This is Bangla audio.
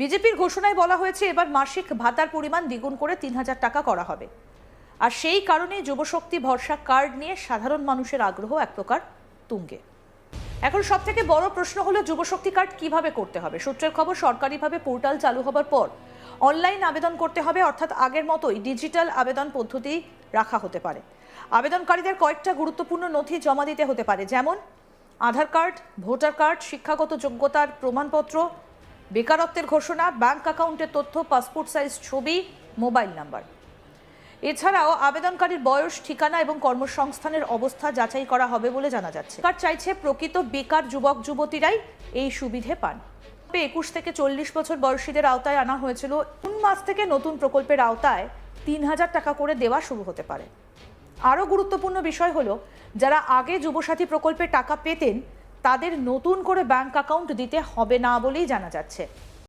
বিজেপির ঘোষণায় বলা হয়েছে এবার মাসিক ভাতার পরিমাণ দ্বিগুণ করে ৩,০০০ টাকা করা হবে। আর সেই কারণে যুবশক্তি ভরসা কার্ড নিয়ে সাধারণ মানুষের আগ্রহ এক প্রকার তুঙ্গে। এখন সব থেকে বড় প্রশ্ন হলো যুবশক্তি কার্ড কিভাবে করতে হবে। সূত্রের খবর, সরকারিভাবে পোর্টাল চালু হবার পর অনলাইন আবেদন করতে হবে, অর্থাৎ আগের মতোই ডিজিটাল আবেদন পদ্ধতি রাখা হতে পারে। আবেদনকারীদের কয়েকটা গুরুত্বপূর্ণ নথি জমা দিতে হতে পারে, যেমন আধার কার্ড, ভোটার কার্ড, শিক্ষাগত যোগ্যতার প্রমাণপত্র, বেকারত্বের ঘোষণা, ব্যাংক অ্যাকাউন্টের তথ্য, পাসপোর্ট সাইজ ছবি, মোবাইল নাম্বার। এছাড়াও আবেদনকারীর বয়স, ঠিকানা এবং কর্মসংস্থানের অবস্থা যাচাই করা হবে বলে জানা যাচ্ছে। সরকার চাইছে প্রকৃত বেকার যুবক যুবতীরাই এই সুবিধে পান। 21 থেকে 40 বছর বয়সীদের আওতায় আনা হয়েছিল। জুন মাস থেকে নতুন প্রকল্পের আওতায় ৩,০০০ টাকা করে দেওয়া শুরু হতে পারে। আরও গুরুত্বপূর্ণ বিষয় হলো, যারা আগে যুবসাথী প্রকল্পে টাকা পেতেন তাদের নতুন করে ব্যাংক অ্যাকাউন্ট দিতে হবে না বলেই জানা যাচ্ছে।